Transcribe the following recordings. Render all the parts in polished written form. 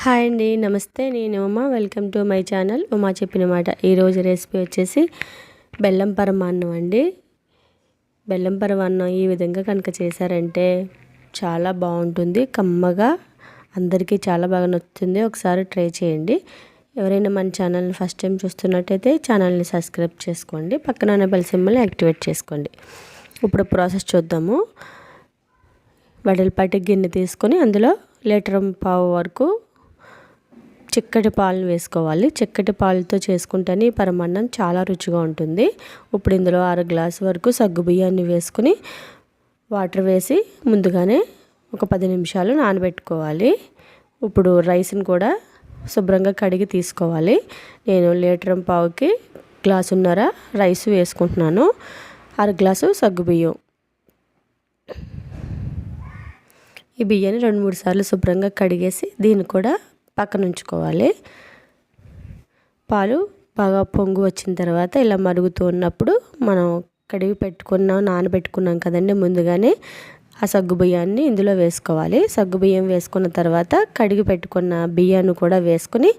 Hi అండి, నమస్తే. నేను Uma. Welcome to my channel Uma చెప్పిన మాట. ఈరోజు రెసిపీ వచ్చేసి బెల్లం పరమాన్నం అండి. బెల్లం పరమాన్నం ఈ విధంగా కనుక చేశారంటే చాలా బాగుంటుంది, కమ్మగా, అందరికీ చాలా బాగా నచ్చుతుంది. ఒకసారి ట్రై చేయండి. ఎవరైనా మన ఛానల్ని ఫస్ట్ టైం చూస్తున్నట్టయితే ఛానల్ని సబ్స్క్రైబ్ చేసుకోండి, పక్కన ఉన్న బెల్ సింబల్ని యాక్టివేట్ చేసుకోండి. ఇప్పుడు ప్రాసెస్ చూద్దాము. వెడల్పాటి గిన్నె తీసుకొని అందులో 1.5 లీటర్ వరకు చిక్కటి పాలను వేసుకోవాలి. చిక్కటి పాలతో చేసుకుంటేనే ఈ పరమాన్నం చాలా రుచిగా ఉంటుంది. ఇప్పుడు ఇందులో 1/2 గ్లాసు వరకు సగ్గు బియ్యాన్ని వేసుకుని వాటర్ వేసి ముందుగానే ఒక 10 నిమిషాలు నానబెట్టుకోవాలి. ఇప్పుడు రైస్ని కూడా శుభ్రంగా కడిగి తీసుకోవాలి. నేను 1.5 లీటర్కి గ్లాసున్నర రైస్ వేసుకుంటున్నాను. 1/2 గ్లాసు సగ్గు బియ్యం. ఈ బియ్యాన్ని 2-3 సార్లు శుభ్రంగా కడిగేసి దీన్ని కూడా పక్కన ఉంచుకోవాలి. పాలు బాగా పొంగు వచ్చిన తర్వాత ఇలా మరుగుతూ ఉన్నప్పుడు మనం కడిగి నానబెట్టుకున్నాం కదండి ముందుగానే, ఆ సగ్గు బియ్యాన్ని ఇందులో వేసుకోవాలి. సగ్గు బియ్యం వేసుకున్న తర్వాత కడిగి పెట్టుకున్న బియ్యాన్ని కూడా వేసుకుని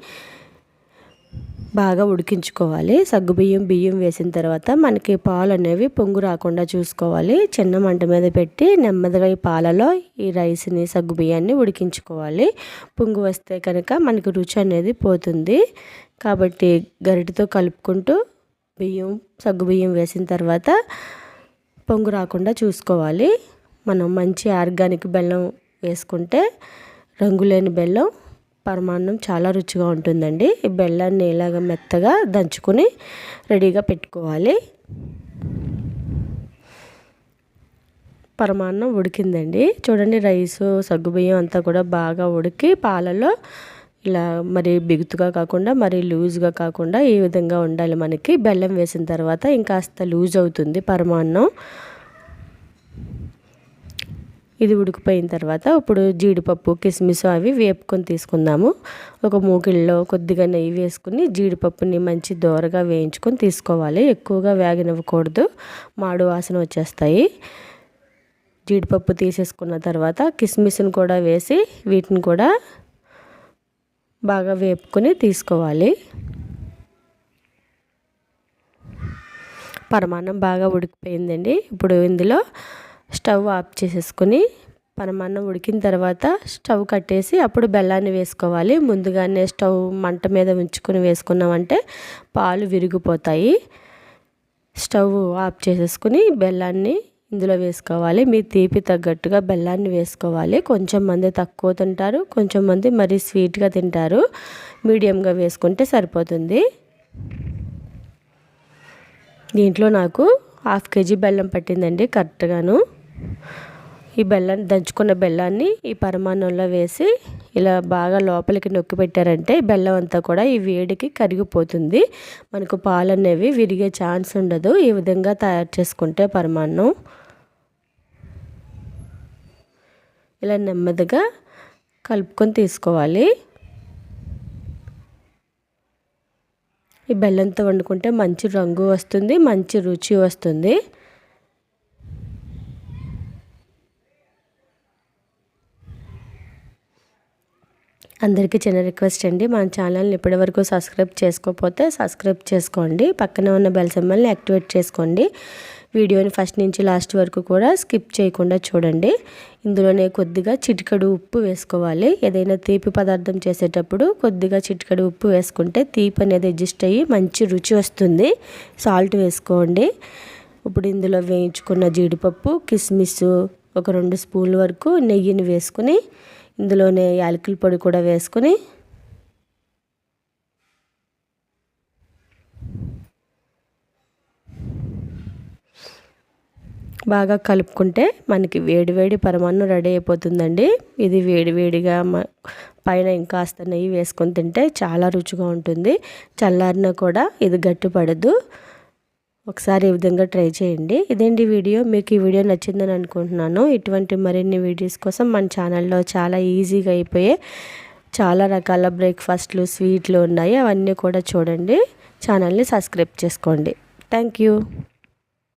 బాగా ఉడికించుకోవాలి. సగ్గు బియ్యం వేసిన తర్వాత మనకి పాలు అనేవి పొంగు రాకుండా చూసుకోవాలి. చిన్న మంట మీద పెట్టి నెమ్మదిగా ఈ పాలలో ఈ రైస్ని సగ్గు బియ్యాన్ని ఉడికించుకోవాలి. పొంగు వస్తే కనుక మనకి రుచి అనేది పోతుంది. కాబట్టి గరిటెతో కలుపుకుంటూ సగ్గు బియ్యం వేసిన తర్వాత పొంగు రాకుండా చూసుకోవాలి. మనం మంచి ఆర్గానిక్ బెల్లం వేసుకుంటే, రంగులేని బెల్లం పరమాన్నం చాలా రుచిగా ఉంటుందండి. ఈ బెల్లాన్ని ఇలాగ మెత్తగా దంచుకొని రెడీగా పెట్టుకోవాలి. పరమాన్నం ఉడికిందండి. చూడండి, రైసు సగ్గుబియ్యం అంతా కూడా బాగా ఉడికి పాలలో ఇలా మరి బిగుతుగా కాకుండా మరి లూజ్గా కాకుండా ఈ విధంగా ఉండాలి. మనకి బెల్లం వేసిన తర్వాత ఇంకాస్త లూజ్ అవుతుంది పరమాన్నం. ఇది ఉడికిపోయిన తర్వాత ఇప్పుడు జీడిపప్పు, కిస్మిస్ అవి వేపుకొని తీసుకుందాము. ఒక మూకిళ్ళలో కొద్దిగా నెయ్యి వేసుకుని జీడిపప్పుని మంచి దోరగా వేయించుకొని తీసుకోవాలి. ఎక్కువగా వేగనివ్వకూడదు, మాడు వాసన వచ్చేస్తాయి. జీడిపప్పు తీసేసుకున్న తర్వాత కిస్మిస్ని కూడా వేసి వీటిని కూడా బాగా వేపుకొని తీసుకోవాలి. పరమాన్నం బాగా ఉడికిపోయిందండి. ఇప్పుడు ఇందులో స్టవ్ ఆఫ్ చేసేసుకొని పరమాన్నం ఉడికిన తర్వాత స్టవ్ కట్టేసి అప్పుడు బెల్లాన్ని వేసుకోవాలి. ముందుగానే స్టవ్ మంట మీద ఉంచుకొని వేసుకున్నామంటే పాలు విరిగిపోతాయి. స్టవ్ ఆఫ్ చేసేసుకుని బెల్లాన్ని ఇందులో వేసుకోవాలి. మీ తీపి తగ్గట్టుగా బెల్లాన్ని వేసుకోవాలి. కొంచెం మంది తక్కువ తింటారు, కొంచెం మంది మరీ స్వీట్గా తింటారు. మీడియంగా వేసుకుంటే సరిపోతుంది. దీంట్లో నాకు 1/2 కేజీ బెల్లం పట్టిందండి కరెక్ట్గాను. ఈ దంచుకున్న బెల్లాన్ని ఈ పరమాన్నంలో వేసి ఇలా బాగా లోపలికి నొక్కి పెట్టారంటే బెల్లం అంతా కూడా ఈ వేడికి కరిగిపోతుంది. మనకు పాలు అనేవి విరిగే ఛాన్స్ ఉండదు. ఈ విధంగా తయారు చేసుకుంటే పరమాన్నం ఇలా నెమ్మదిగా కలుపుకొని తీసుకోవాలి. ఈ బెల్లంతో వండుకుంటే మంచి రంగు వస్తుంది, మంచి రుచి వస్తుంది. అందరికీ చిన్న రిక్వెస్ట్ అండి, మన ఛానల్ని ఇప్పటివరకు సబ్స్క్రైబ్ చేసుకోకపోతే సబ్స్క్రైబ్ చేసుకోండి, పక్కన ఉన్న బెల్ సింబల్ని యాక్టివేట్ చేసుకోండి. వీడియోని ఫస్ట్ నుంచి లాస్ట్ వరకు కూడా స్కిప్ చేయకుండా చూడండి. ఇందులోనే కొద్దిగా చిటికెడు ఉప్పు వేసుకోవాలి. ఏదైనా తీపి పదార్థం చేసేటప్పుడు కొద్దిగా చిటికెడు ఉప్పు వేసుకుంటే తీపి అనేది అడ్జస్ట్ అయ్యి మంచి రుచి వస్తుంది. సాల్ట్ వేసుకోండి. ఇప్పుడు ఇందులో వేయించుకున్న జీడిపప్పు, కిస్మిస్, ఒక 2 స్పూన్ల వరకు నెయ్యిని వేసుకుని ఇందులోనే యాలకుల పొడి కూడా వేసుకుని బాగా కలుపుకుంటే మనకి వేడివేడి పరమాన్నం రెడీ అయిపోతుందండి. ఇది వేడివేడిగా పైన ఇంకాస్త నెయ్యి వేసుకొని తింటే చాలా రుచిగా ఉంటుంది. చల్లారినా కూడా ఇది గట్టిపడదు. ఒకసారి ఈ విధంగా ట్రై చేయండి. ఇదేంటి వీడియో, మీకు ఈ వీడియో నచ్చిందని అనుకుంటున్నాను. ఇటువంటి మరిన్ని వీడియోస్ కోసం మన ఛానల్లో చాలా ఈజీగా అయిపోయే చాలా రకాల బ్రేక్ఫాస్ట్లు, స్వీట్లు ఉన్నాయి. అవన్నీ కూడా చూడండి. ఛానల్ని సబ్స్క్రైబ్ చేసుకోండి. Thank you.